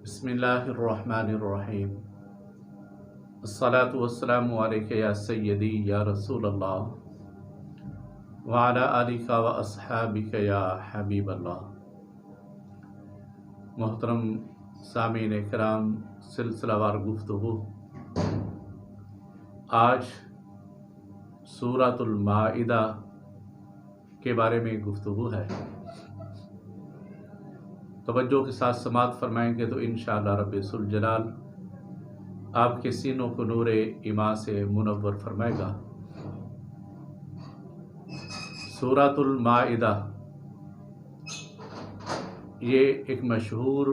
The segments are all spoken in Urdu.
بسم اللہ الرحمن الرحیم الصلاۃ والسلام علیک یا سیدی یا رسول اللہ وعلی آلک و اصحابک یا حبیب اللہ۔ محترم سامعین کرام، سلسلہ وار گفتگو آج سورۃ المائدہ کے بارے میں گفتگو ہے۔ توجہ کے ساتھ سماعت فرمائیں گے تو انشاءاللہ رب ذوالجلال آپ کے سینوں کو نور ایمان سے منور فرمائے گا۔ سورۃ المائدہ یہ ایک مشہور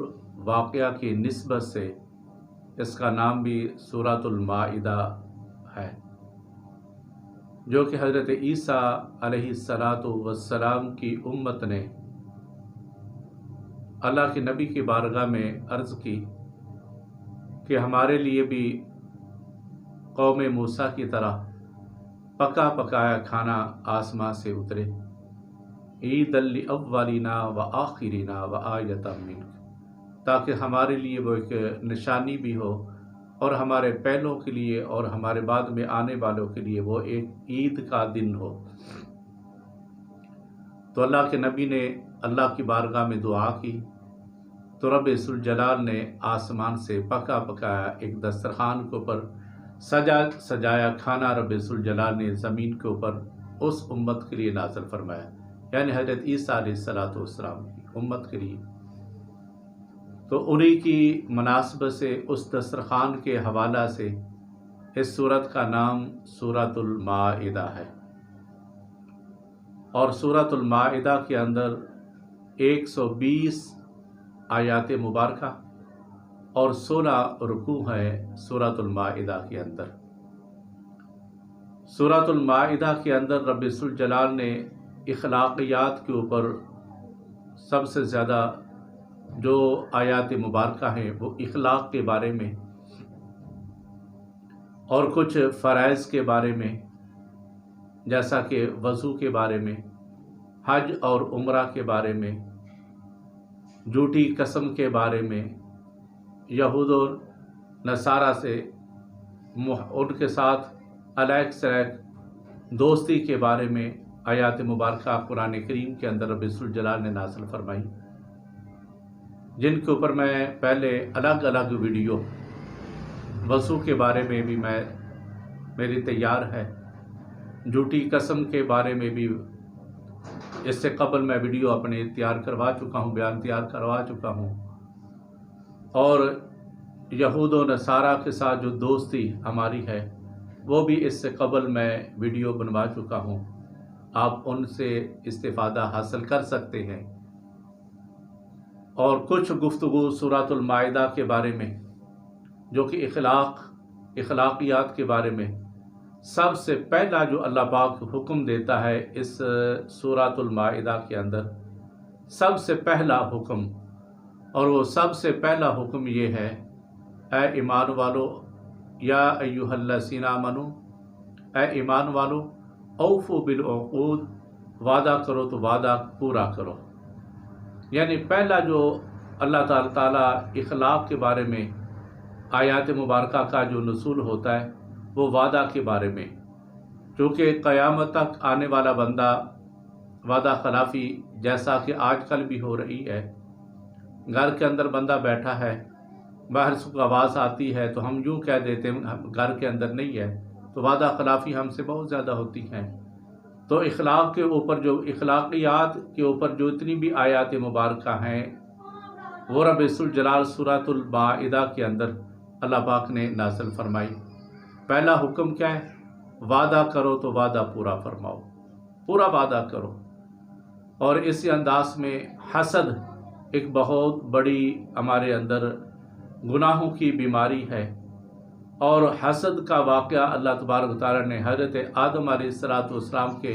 واقعہ کی نسبت سے اس کا نام بھی سورۃ المائدہ ہے، جو کہ حضرت عیسیٰ علیہ السلام کی امت نے اللہ کے نبی کی بارگاہ میں عرض کی کہ ہمارے لیے بھی قوم موسیٰ کی طرح پکا پکایا کھانا آسمان سے اترے، عید لأولینا و آخرینا و آیۃ منک، تاکہ ہمارے لیے وہ ایک نشانی بھی ہو اور ہمارے پہلوں کے لیے اور ہمارے بعد میں آنے والوں کے لیے وہ ایک عید کا دن ہو۔ تو اللہ کے نبی نے اللہ کی بارگاہ میں دعا کی تو رب ذوالجلال نے آسمان سے پکا پکایا ایک دسترخوان کے اوپر سجایا کھانا رب ذوالجلال نے زمین کے اوپر اس امت کے لیے نازل فرمایا، یعنی حضرت عیسیٰ علیہ السلام کی امت کے لیے۔ تو انہی کی مناسبت سے اس دسترخوان کے حوالہ سے اس سورت کا نام سورۃ المائدہ ہے، اور سورۃ المائدہ کے اندر 120 آیات مبارکہ اور 16 رکوع ہیں سورۃ المائدہ کے اندر۔ سورۃ المائدہ کے اندر رب ذوالجلال نے اخلاقیات کے اوپر سب سے زیادہ جو آیات مبارکہ ہیں وہ اخلاق کے بارے میں اور کچھ فرائض کے بارے میں، جیسا کہ وضو کے بارے میں، حج اور عمرہ کے بارے میں، جھوٹی قسم کے بارے میں، یہود و نصارہ سے ان کے ساتھ علیق سلیق دوستی کے بارے میں آیات مبارکہ قرآن کریم کے اندر رب ذوالجلال نے نازل فرمائی، جن کے اوپر میں پہلے الگ الگ ویڈیو وضو کے بارے میں بھی میری تیار ہے، جھوٹی قسم کے بارے میں بھی اس سے قبل میں ویڈیو اپنے تیار کروا چکا ہوں، بیان تیار کروا چکا ہوں، اور یہود و نصارہ کے ساتھ جو دوستی ہماری ہے وہ بھی اس سے قبل میں ویڈیو بنوا چکا ہوں، آپ ان سے استفادہ حاصل کر سکتے ہیں۔ اور کچھ گفتگو سورۃ المائدہ کے بارے میں جو کہ اخلاقیات کے بارے میں سب سے پہلا جو اللہ پاک حکم دیتا ہے اس سورۃ المائدہ کے اندر، سب سے پہلا حکم، اور وہ سب سے پہلا حکم یہ ہے، اے ایمان والو، یا ایھا الذین آمنو، اے ایمان والو، اوفوا بالعقود، وعدہ کرو تو وعدہ پورا کرو۔ یعنی پہلا جو اللہ تعالیٰ اخلاق کے بارے میں آیات مبارکہ کا جو نزول ہوتا ہے وہ وعدہ کے بارے میں، چونکہ قیامت تک آنے والا بندہ وعدہ خلافی جیسا کہ آج کل بھی ہو رہی ہے، گھر کے اندر بندہ بیٹھا ہے، باہر سے کوئی آواز آتی ہے تو ہم یوں کہہ دیتے ہیں گھر کے اندر نہیں ہے، تو وعدہ خلافی ہم سے بہت زیادہ ہوتی ہیں۔ تو اخلاق کے اوپر جو اخلاقیات کے اوپر جو اتنی بھی آیات مبارکہ ہیں وہ رب ذوالجلال سورۃ المائدہ کے اندر اللہ پاک نے نازل فرمائی۔ پہلا حکم کیا ہے؟ وعدہ کرو تو وعدہ پورا فرماؤ، پورا وعدہ کرو۔ اور اسی انداز میں حسد ایک بہت بڑی ہمارے اندر گناہوں کی بیماری ہے، اور حسد کا واقعہ اللہ تبارک و تعالیٰ نے حضرت آدم علیہ السلام کے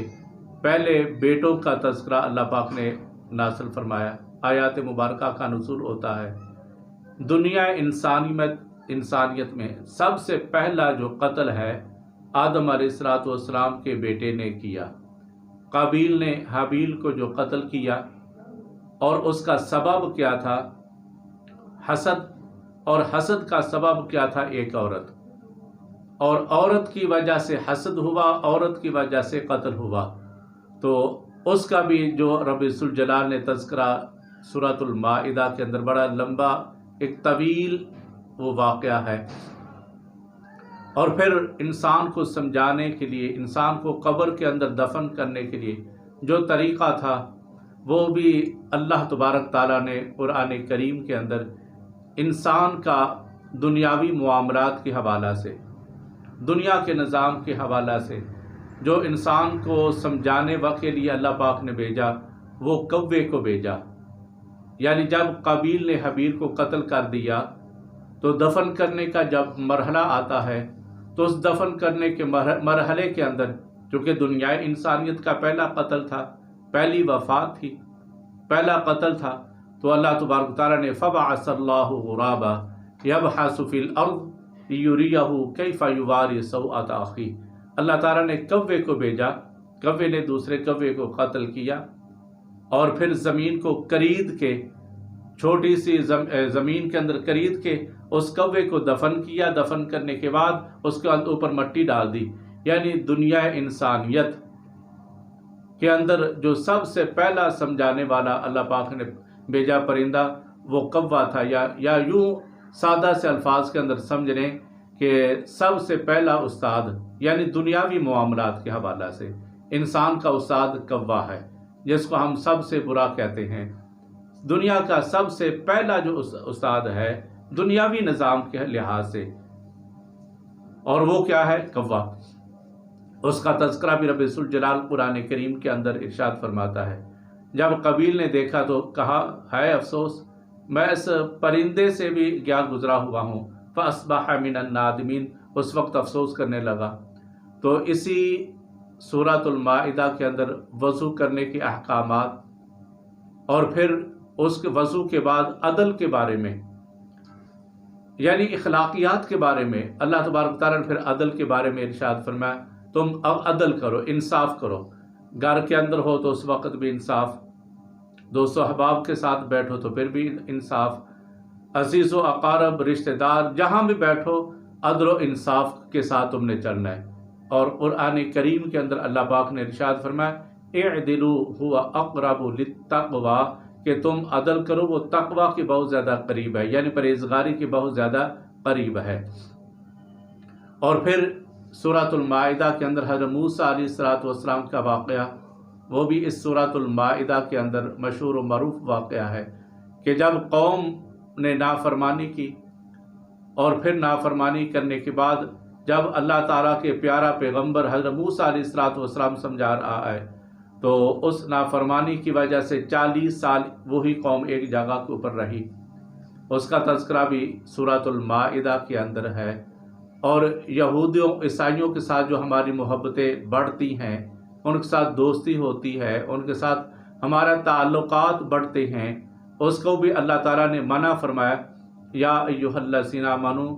پہلے بیٹوں کا تذکرہ اللہ پاک نے نازل فرمایا، آیات مبارکہ کا نزول ہوتا ہے۔ دنیا انسانیت میں سب سے پہلا جو قتل ہے آدم علیہ السلام کے بیٹے نے کیا، قابیل نے حابیل کو جو قتل کیا، اور اس کا سبب کیا تھا؟ حسد اور حسد کا سبب کیا تھا؟ ایک عورت، اور عورت کی وجہ سے حسد ہوا، عورت کی وجہ سے قتل ہوا۔ تو اس کا بھی جو رب ذوالجلال نے تذکرہ سورۃ المائدہ کے اندر بڑا لمبا ایک طویل وہ واقعہ ہے۔ اور پھر انسان کو سمجھانے کے لیے، انسان کو قبر کے اندر دفن کرنے کے لیے جو طریقہ تھا وہ بھی اللہ تبارک تعالیٰ نے قرآن کریم کے اندر انسان کا دنیاوی معاملات کے حوالہ سے، دنیا کے نظام کے حوالہ سے جو انسان کو سمجھانے کے لیے اللہ پاک نے بھیجا، وہ کوے کو بھیجا۔ یعنی جب قابیل نے حابیل کو قتل کر دیا تو دفن کرنے کا جب مرحلہ آتا ہے تو اس دفن کرنے کے مرحلے کے اندر، چونکہ دنیا انسانیت کا پہلا قتل تھا، پہلی وفات تھی، پہلا قتل تھا، تو اللہ تبارک تعالیٰ نے فبعث اللہ غرابا یبحث فی الارض لیریہ کیف یواری سوءۃ اخیہ۔ اللہ تعالیٰ نے کوے کو بھیجا، کوے نے دوسرے کوے کو قتل کیا، اور پھر زمین کو کرید کے، چھوٹی سی زمین کے اندر کرید کے اس کوے کو دفن کیا۔ دفن کرنے کے بعد اس کے اوپر مٹی ڈال دی۔ یعنی دنیا انسانیت کے اندر جو سب سے پہلا سمجھانے والا اللہ پاک نے بھیجا پرندہ وہ کوا تھا، یا یوں سادہ سے الفاظ کے اندر سمجھ لیں کہ سب سے پہلا استاد، یعنی دنیاوی معاملات کے حوالہ سے انسان کا استاد کوا ہے، جس کو ہم سب سے برا کہتے ہیں۔ دنیا کا سب سے پہلا جو استاد ہے دنیاوی نظام کے لحاظ سے، اور وہ کیا ہے؟ کوا۔ اس کا تذکرہ بھی رب ذوالجلال قرآن کریم کے اندر ارشاد فرماتا ہے۔ جب قابیل نے دیکھا تو کہا، ہے افسوس، میں اس پرندے سے بھی گیا گزرا ہوا ہوں۔ فَأَصْبَحَ مِنَ النَّادِمِينَ، اس وقت افسوس کرنے لگا۔ تو اسی سورۃ المائدہ کے اندر وضو کرنے کے احکامات، اور پھر اس کے وضو کے بعد عدل کے بارے میں، یعنی اخلاقیات کے بارے میں اللہ تبارک تعالیٰ نے پھر عدل کے بارے میں ارشاد فرمایا، تم اب عدل کرو، انصاف کرو۔ گھر کے اندر ہو تو اس وقت بھی انصاف، دوست و احباب کے ساتھ بیٹھو تو پھر بھی انصاف، عزیز و اقارب رشتہ دار جہاں بھی بیٹھو عدل و انصاف کے ساتھ تم نے چلنا ہے۔ اور قرآن کریم کے اندر اللہ پاک نے ارشاد فرمایا، اعدلوا هو اقرب للتقوی، کہ تم عدل کرو، وہ تقوی کے بہت زیادہ قریب ہے، یعنی پرہیزگاری کے بہت زیادہ قریب ہے۔ اور پھر سورۃ المائدہ کے اندر حضرت موسیٰ علیہ السلام کا واقعہ، وہ بھی اس سورۃ المائدہ کے اندر مشہور و معروف واقعہ ہے کہ جب قوم نے نافرمانی کی، اور پھر نافرمانی کرنے کے بعد جب اللہ تعالیٰ کے پیارا پیغمبر حضرت موسیٰ علیہ السلام سمجھا رہا ہے، تو اس نافرمانی کی وجہ سے 40 سال وہی قوم ایک جگہ کے اوپر رہی۔ اس کا تذکرہ بھی سورۃ المائدہ کے اندر ہے۔ اور یہودیوں عیسائیوں کے ساتھ جو ہماری محبتیں بڑھتی ہیں، ان کے ساتھ دوستی ہوتی ہے، ان کے ساتھ ہمارا تعلقات بڑھتے ہیں، اس کو بھی اللہ تعالیٰ نے منع فرمایا، یا ایھا الذین آمنوا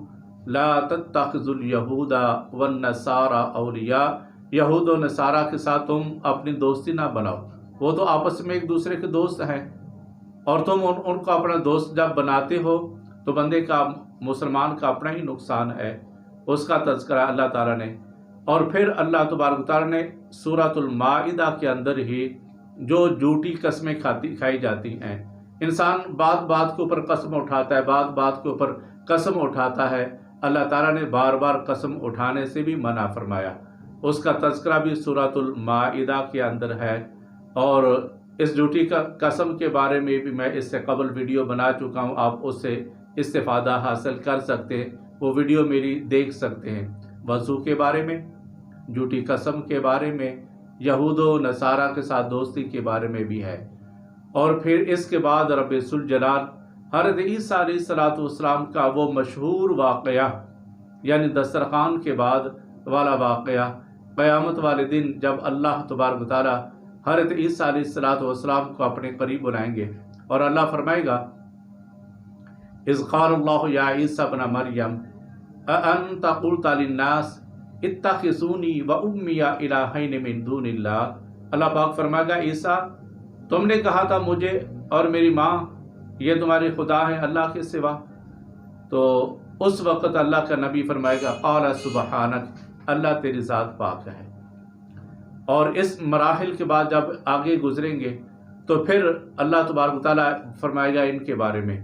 لا تتخذوا اليہود والنصارى اولیاء، یہود و نصارہ کے ساتھ تم اپنی دوستی نہ بناؤ، وہ تو آپس میں ایک دوسرے کے دوست ہیں، اور تم ان کو اپنا دوست جب بناتے ہو تو بندے کا، مسلمان کا اپنا ہی نقصان ہے۔ اس کا تذکرہ اللہ تعالیٰ نے، اور پھر اللہ تبارک تعالیٰ نے سورۃ المائدہ کے اندر ہی جو جھوٹی قسمیں کھائی جاتی ہیں، انسان بات بات کے اوپر قسم اٹھاتا ہے، بات بات کے اوپر قسم اٹھاتا ہے، اللہ تعالیٰ نے بار بار قسم اٹھانے سے بھی منع فرمایا۔ اس کا تذکرہ بھی سورۃ المائدہ کے اندر ہے، اور اس جھوٹی قسم کے بارے میں بھی میں اس سے قبل ویڈیو بنا چکا ہوں، آپ اس سے استفادہ حاصل کر سکتے ہیں، وہ ویڈیو میری دیکھ سکتے ہیں۔ وضو کے بارے میں، جھوٹی قسم کے بارے میں، یہود و نصارہ کے ساتھ دوستی کے بارے میں بھی ہے۔ اور پھر اس کے بعد رب ذوالجلال حضرت عیسیٰ علیہ السلام کا وہ مشہور واقعہ، یعنی دسترخوان کے بعد والا واقعہ، قیامت والے دن جب اللہ تبارک تعالیٰ حضرت عیسیٰ علیہ السلام کو اپنے قریب بلائیں گے، اور اللہ فرمائے گا، اذ قال اللہ یا عیسیٰ ابن مریم اانت قلت للناس اتخذونی و امی الہین من دون اللہ، اللہ پاک فرمائے گا، عیسیٰ تم نے کہا تھا مجھے اور میری ماں یہ تمہارے خدا ہیں اللہ کے سوا، تو اس وقت اللہ کا نبی فرمائے گا قال سبحانک، اللہ تیری ذات پاک ہے۔ اور اس مراحل کے بعد جب آگے گزریں گے تو پھر اللہ تبارک و تعالیٰ فرمائے گا ان کے بارے میں۔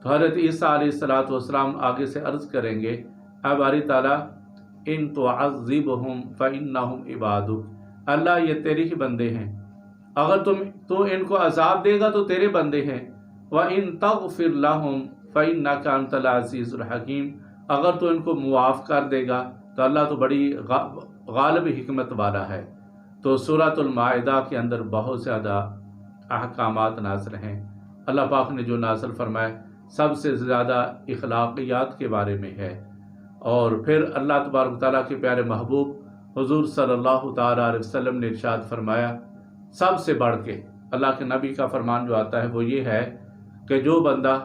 تو حضرت عیسیٰ علیہ السلام آگے سے عرض کریں گے اے باری تعالیٰ ان تعذبہم فإنہم عبادک، اللہ یہ تیرے ہی بندے ہیں، اگر تو ان کو عذاب دے گا تو تیرے بندے ہیں، وَإِن تَغْفِرْ لَهُمْ فَإِنَّكَ أَنْتَ الْعَزِيزُ الْحَكِيمُ، اگر تو ان کو معاف کر دے گا تو اللہ تو بڑی غالب حکمت والا ہے۔ تو سورۃ المائدہ کے اندر بہت زیادہ احکامات نازل ہیں۔ اللہ پاک نے جو نازل فرمائے سب سے زیادہ اخلاقیات کے بارے میں ہے، اور پھر اللہ تبارک تعالیٰ کے پیارے محبوب حضور صلی اللہ تعالیٰ علیہ وسلم نے ارشاد فرمایا، سب سے بڑھ کے اللہ کے نبی کا فرمان جو آتا ہے وہ یہ ہے کہ جو بندہ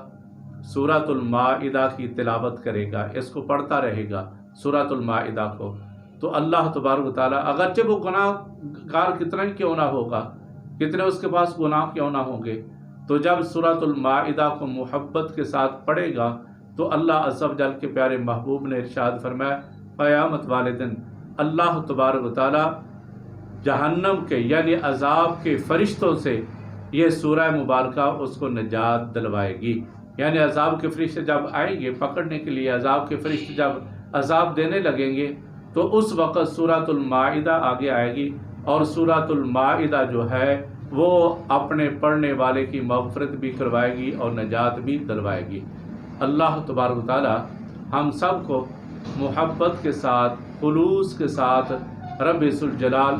سورۃ المائدہ کی تلاوت کرے گا، اس کو پڑھتا رہے گا سورۃ المائدہ کو، تو اللہ تبارک و تعالیٰ اگرچہ وہ گناہ گار کتنا ہی کیوں نہ ہوگا، کتنے اس کے پاس گناہ کیوں نہ ہوں گے، تو جب سورۃ المائدہ کو محبت کے ساتھ پڑھے گا تو اللہ عز و جل کے پیارے محبوب نے ارشاد فرمایا قیامت والے دن اللہ تبارک و تعالیٰ جہنم کے یعنی عذاب کے فرشتوں سے یہ سورہ مبارکہ اس کو نجات دلوائے گی۔ یعنی عذاب کے فرشتے جب آئیں گے پکڑنے کے لیے، عذاب کے فرشتے جب عذاب دینے لگیں گے تو اس وقت سورۃ المائدہ آگے آئے گی، اور سورۃ المائدہ جو ہے وہ اپنے پڑھنے والے کی مغفرت بھی کروائے گی اور نجات بھی دلوائے گی۔ اللہ تبارک و تعالی ہم سب کو محبت کے ساتھ، خلوص کے ساتھ رب ذوالجلال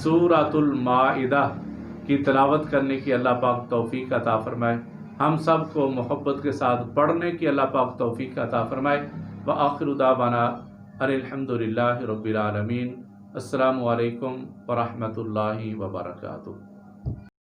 سورۃ المائدہ کی تلاوت کرنے کی اللہ پاک توفیق عطا فرمائے، ہم سب کو محبت کے ساتھ پڑھنے کی اللہ پاک توفیق عطا فرمائے۔ وآخر دعوانا ان الحمد للہ رب العالمین۔ السلام علیکم ورحمۃ اللہ وبرکاتہ۔